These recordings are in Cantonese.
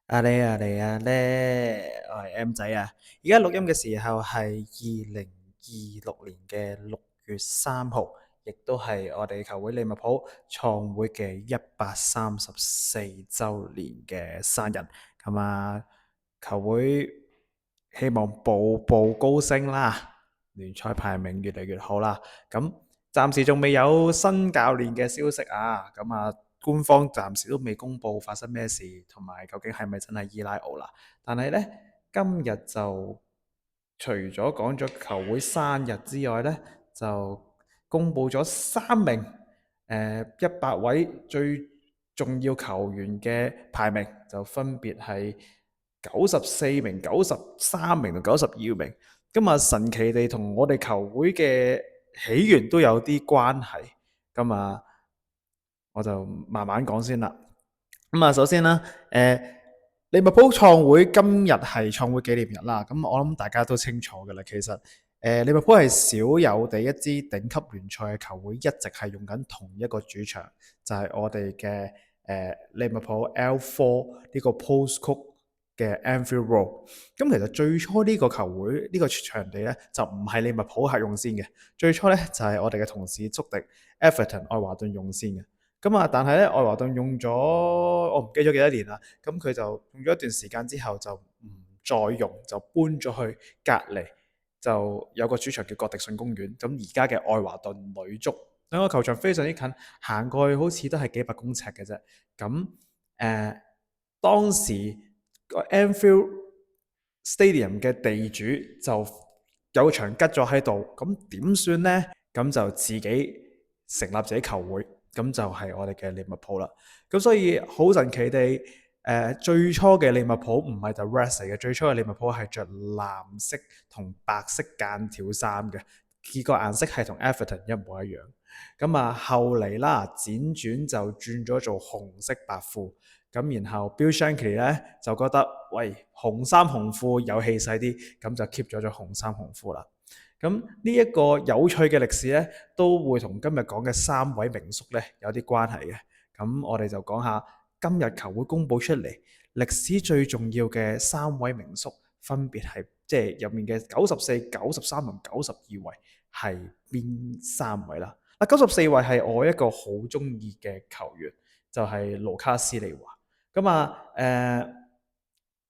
我係 M 仔啊！而家錄音嘅時候係2026年嘅6月3號，亦都係我哋球會利物浦創會嘅134週年嘅生日。咁啊，球會希望步步高升啦，聯賽排名越嚟越好啦。咁暫時仲未有新教練嘅消息啊！咁啊〜官方暫時都未公布發生咩事，同埋究竟係咪真係伊拉奧啦？但係呢，今日就除咗講咗球會生日之外呢，就公布咗3名100位最重要球員嘅排名，就分別係94名、93名同92名。咁啊，神奇地同我哋球會嘅起源都有啲關係。咁啊〜我就慢慢講先啦。咁啊，首先啦，利物浦創會今日係創會紀念日啦。咁我諗大家都清楚㗎啦。其實利物浦係少有地一支頂級聯賽嘅球會，一直係用緊同一個主場，就係我哋嘅利物浦 L4 呢個 postcode 嘅 Anfield Road。咁其實最初呢個球會呢個場地咧就唔係利物浦係用先嘅，最初咧就係我哋嘅同事足敵 Everton 愛華頓用先嘅。咁啊，但係咧，愛華頓用咗我唔記得咗幾多年啦。咁佢就用咗一段時間之後就唔再用，就搬咗去隔離，就有個主場叫葛迪遜公園。咁而家嘅愛華頓女足兩個球場非常之近，行過去好似都係幾百公尺嘅啫。咁當時個 Anfield Stadium 嘅地主就有個場吉咗喺度，咁點算呢？咁就自己成立自己球會。咁就係我哋嘅利物浦啦。咁所以好神奇地，最初嘅利物浦唔係 The Reds 嚟嘅，最初嘅利物浦係着藍色同白色間條衫嘅，結果顏色係同 Everton 一模一樣。咁啊，後嚟啦，輾轉就轉咗做紅色白褲。咁然後 Bill Shankly 咧就覺得，喂，紅衫紅褲有氣勢啲，咁就 keep 咗紅衫紅褲啦。咁呢一個有趣嘅歷史咧，都會同今日講嘅3位名宿咧有啲關係嘅。咁我哋就講下今日球會公佈出嚟歷史最重要嘅3位名宿，分別係即係入面嘅94、93同92位係邊3位啦？94位係我一個好中意嘅球員，就係盧卡斯利華。咁啊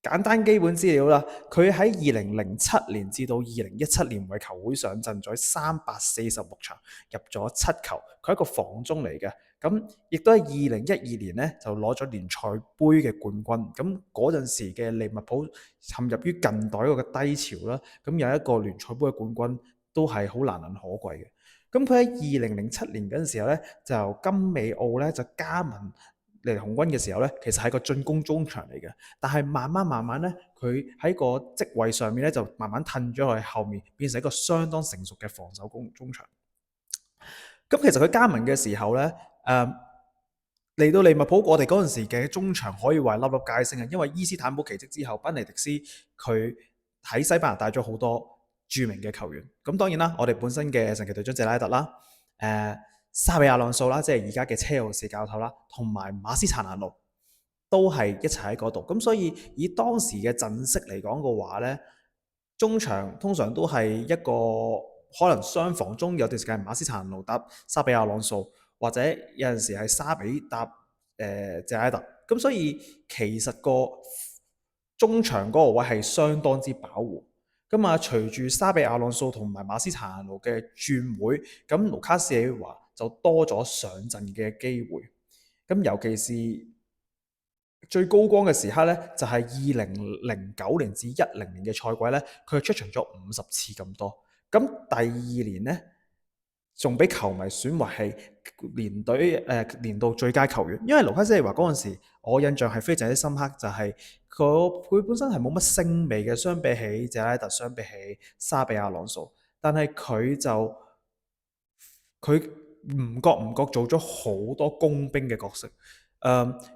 簡單基本資料啦，佢喺2007年至到2017年為球會上陣咗346場，入咗7球。佢係一個防中嚟嘅，咁亦都喺2012年咧就攞咗聯賽杯嘅冠軍。咁嗰陣時嘅利物浦陷入於近代嗰個低潮啦，咁有一個聯賽杯嘅冠軍都係好難能可貴嘅。咁佢喺2007年嗰陣時候咧，就金美奧咧就加盟嚟紅軍嘅時候咧，其實係個進攻中場嚟嘅，但係慢慢咧，佢喺個職位上面咧就慢慢褪咗去後面，變成一個相當成熟嘅防守中場。咁其實佢加盟嘅時候咧，嚟到利物浦，我哋嗰陣時嘅中場可以話粒粒皆星啊，因為伊斯坦堡奇蹟之後，賓尼迪斯佢喺西班牙帶咗好多著名嘅球員。咁當然啦，我哋本身嘅神奇隊長謝拉特啦，沙比亞朗素啦，即係而家嘅車路士教頭啦，同埋馬斯查蘭路都係一齊喺嗰度。咁所以以當時嘅陣式嚟講嘅話呢，中場通常都係一個可能雙防中有段時間係馬斯查蘭路搭沙比亞朗素，或者有陣時係沙比搭謝拉特。咁所以其實個中場嗰個位係相當之飽和。咁啊，隨住沙比亞朗素同埋馬斯查蘭路嘅轉會，咁盧卡斯里華就多咗上陣嘅機會。咁尤其是最高光嘅時刻咧，就係2009年至10年嘅賽季咧，佢出場咗50次咁多。咁第2年咧，仲俾球迷選為係年度最佳球員。因為盧卡斯利華嗰陣時，我印象係非常之深刻，就係佢本身係冇乜星味嘅，相比起謝拉特，相比起沙比亞朗素，但係佢唔覺做咗好多工兵嘅角色。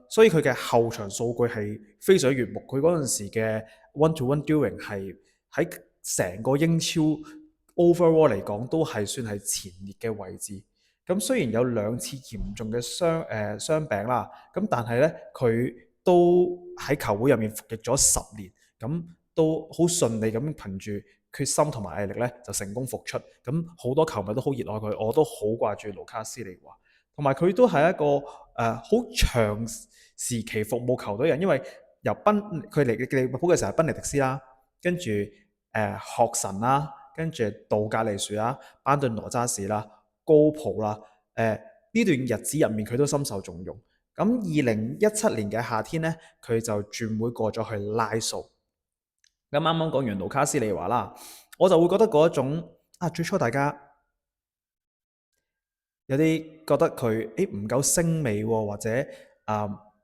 所以佢嘅後場數據係非常悅目。佢嗰陣時嘅 one-to-one during 係喺成個英超 overall 嚟講都係算係前列嘅位置。咁雖然有2次嚴重嘅傷病啦，咁但係咧佢都喺球會入面服役咗10年，咁都好順利咁憑住決心同埋毅力咧就成功復出。咁好多球迷都好熱愛佢，我都好掛住盧卡斯利華。同埋佢都係一個好長時期服務球隊人，因為由佢嚟利物浦嘅時候係賓尼迪斯啦，跟住學神啦，跟住杜格利樹啦、班頓羅渣士啦、高普啦，呢段日子入面佢都深受重用。咁2017年嘅夏天呢，佢就轉會過咗去拉素。咁啱啱講完盧卡斯利華啦，我就會覺得嗰一種最初大家有啲覺得佢唔夠星味喎，或者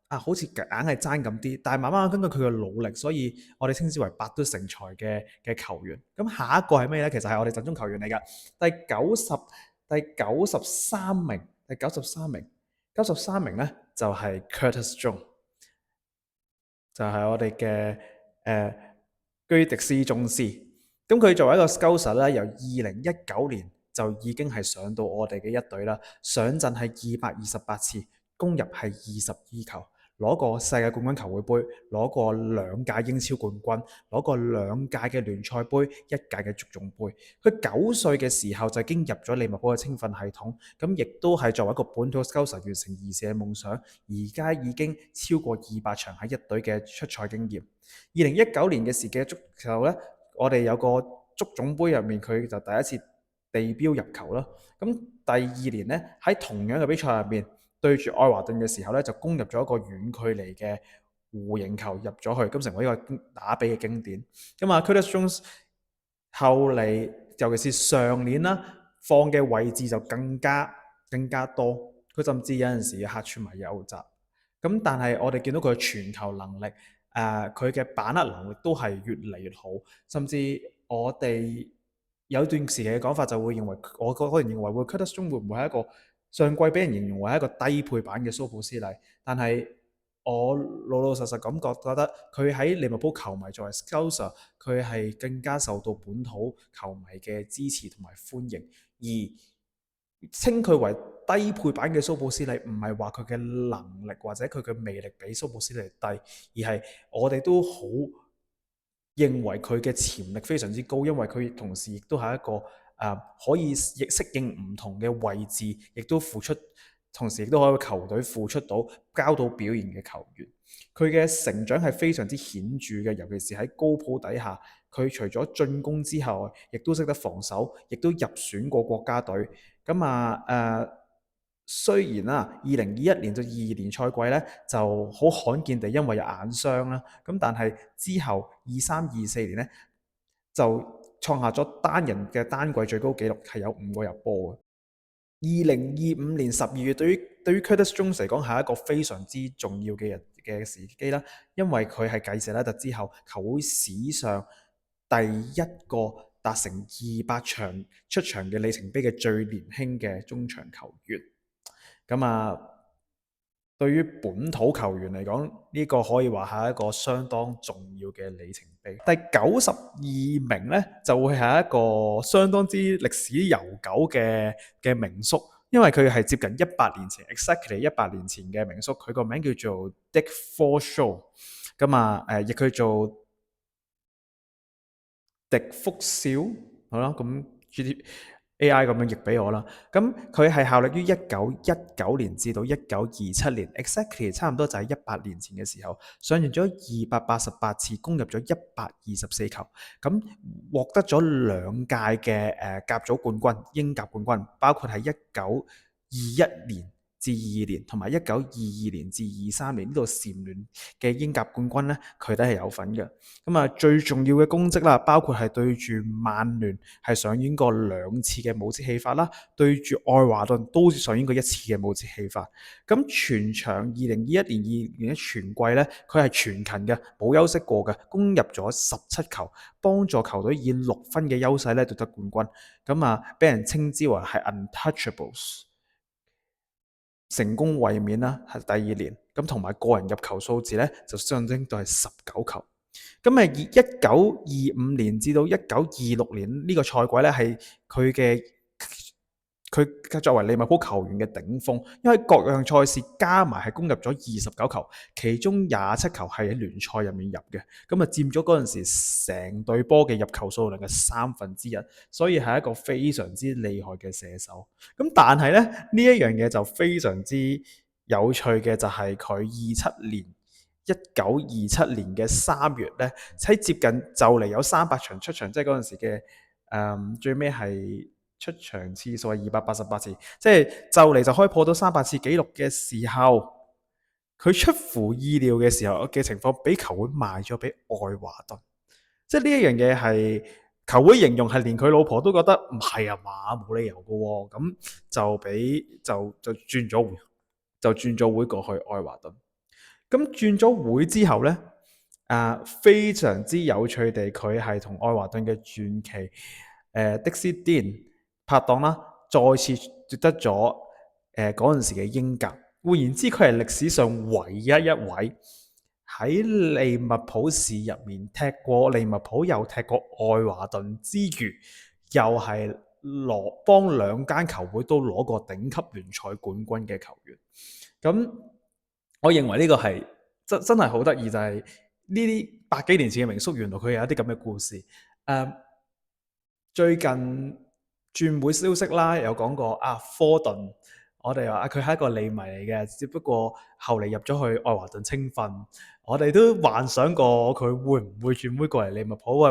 好似硬係爭咁啲，但係慢慢根據佢嘅努力，所以我哋稱之為百都成才嘅球員。咁下一個係咩呢？其實係我哋陣中球員嚟㗎，第93名呢就係 Curtis Jones，就係我哋嘅居迪斯宗斯。咁佢作為一個 Scouser 咧，由2019年就已經係上到我哋嘅一隊啦，上陣係228次，攻入係22球，攞過世界冠軍球會杯，攞過2屆英超冠軍，攞過2屆嘅聯賽杯，1屆嘅足總杯。佢9歲嘅時候就已經入咗利物浦嘅青訓系統，咁亦都係作為一個本土 Scouser 完成兒時嘅夢想，而家已經超過200場喺一隊嘅出賽經驗。2019年嘅時嘅足球呢，我哋有個足總杯入面，佢就第一次地標入球啦。咁第2年呢，喺同樣嘅比賽入面，對住愛華頓嘅時候呢，就攻入咗一個遠距離嘅弧形球入咗去，咁成為一個打比嘅經典。咁Curtis Jones 後嚟，尤其是上年啦，放嘅位置就更加多，佢甚至有陣時要客串埋右閘。咁但係我哋見到佢嘅傳球能力，佢嘅把握能力都係越嚟越好，甚至我哋有段時期嘅講法就會認為，我個人認為會 Curtis Jones 會唔會係一個上季俾人形容為一個低配版嘅蘇普斯利，但係我老實咁覺得佢喺利物浦球迷作為 Scouser， 佢係更加受到本土球迷嘅支持同埋歡迎，而稱佢為低配版嘅蘇普斯利，唔係話佢嘅能力或者佢嘅魅力比蘇普斯利低，而係我哋都好認為佢嘅潛力非常之高，因為佢同時亦都係一個可以適應唔同嘅位置，亦都付出，同時亦都可以為球隊付出到交到表現嘅球員。佢嘅成長係非常之顯著嘅，尤其是喺高普底下，佢除咗進攻之後，亦都識得防守，亦都入選過國家隊。咁雖然啦，2021年到22年賽季咧就好罕見地因為有眼傷啦，咁但係之後23、24年咧就創下咗單人嘅單季最高紀錄，係有5個入波嘅。2025年12月對於 Curtis Jones 嚟講係一個非常之重要嘅時機啦，因為佢係繼謝拉特之後球會史上第一個達成200場出場嘅里程碑嘅最年輕嘅中場球員。對於本土球員嚟講，呢個可以話係一個相當重要嘅里程碑。第92名呢，就會係一個相當之歷史悠久嘅名宿，因為佢係接近100年前 exactly 100年前嘅名宿，佢個名叫做 Dick Forshaw，亦佢做迪福少，好啦，咁 AI 咁樣譯俾我啦。咁佢係效力於1919年至到1927年 ，exactly 差唔多就係100年前嘅時候，上陣咗288次，攻入咗124球，咁獲得咗2屆嘅甲組冠軍、英甲冠軍，包括係1921年至22年同埋1922年至23年呢度蟬聯嘅英甲冠軍咧，佢都係有份嘅。最重要嘅功績啦，包括係對住曼聯係上演過2次嘅帽子戲法啦，對住愛華頓都上演過1次嘅帽子戲法。咁全場2021年嘅全季咧，佢係全勤嘅，冇休息過嘅，攻入咗17球，幫助球隊以6分嘅優勢咧奪得冠軍。俾人稱之為係 untouchables。成功衛冕啦，係第2年，咁同埋個人入球數字咧就相當都係19球。以1925年至到1926年呢個賽季咧係佢佢作為利物浦球員嘅頂峰，因為各樣賽事加埋係攻入咗29球，其中27球係喺聯賽入面入嘅，咁啊佔咗嗰陣時成隊波嘅入球數量嘅1/3，所以係一個非常之厲害嘅射手。咁但係咧呢一樣嘢就非常之有趣嘅，就係佢1927年嘅3月咧，喺接近就嚟有300場出場，即係嗰陣時嘅最尾係出場次數係288次，即係就嚟就可以破到300次紀錄嘅時候，佢出乎意料嘅時候嘅情況，俾球會賣咗俾愛華頓。即係呢一樣嘢係球會形容係連佢老婆都覺得唔係啊嘛，冇理由嘅喎。咁就俾就轉咗會，就轉咗會過去愛華頓。咁轉咗會之後呢，非常之有趣地，佢係同愛華頓嘅傳奇迪斯甸拍檔啦，再次奪得咗嗰陣時嘅英甲。換言之，佢係歷史上唯一一位喺利物浦市入面踢過利物浦又踢過愛華頓之餘，又係幫兩間球會都攞過頂級聯賽冠軍嘅球員。咁我認為呢個係真係好得意，就係呢啲百幾年前嘅名宿，原來佢有一啲咁嘅故事。最近轉會消息啦，有講過科頓，我哋話佢係一個利迷嚟嘅，只不過後嚟入咗去愛華頓青訓。我哋都幻想過佢會唔會轉會過嚟利物浦，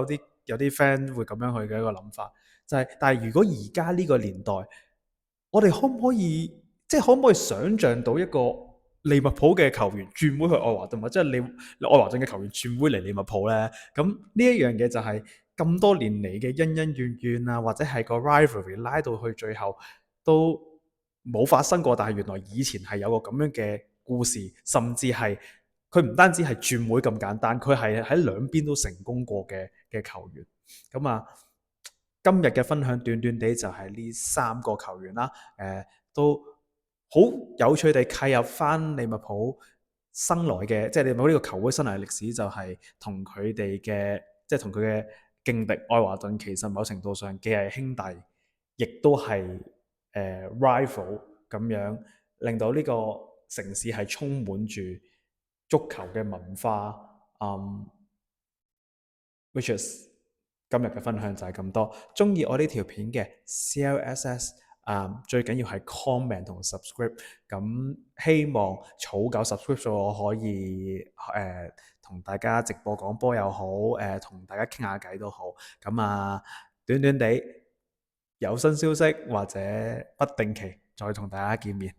有啲 friend 會咁樣去嘅一個諗法，就係但係如果而家呢個年代，我哋可唔可以可唔可以想像到一個利物浦嘅球員轉會去愛華頓，或者係愛華頓嘅球員轉會嚟利物浦呢？咁呢一樣嘢就係咁多年嚟嘅恩恩怨怨啊，或者係個 rivalry 拉到去最後都冇發生過，但係原來以前係有個咁樣嘅故事，甚至係佢唔單止係轉會咁簡單，佢係喺兩邊都成功過嘅球員。咁啊，今日嘅分享短短地就係呢3個球員啦，都好有趣地契入翻利物浦生來嘅，即係利物浦呢個球會生來嘅歷史，就係同佢哋嘅，即係同佢嘅勁敵愛華頓，其實某程度上既係兄弟，亦都係rival 咁樣，令到呢個城市係充滿住足球嘅文化。which is 今日嘅分享就係咁多。中意我呢條片嘅 CLSS，最緊要係 comment 同 subscribe。咁希望儲夠 subscribe 數，我可以同大家直播講波又好，同大家傾下偈都好。咁短短地有新消息或者不定期再同大家見面。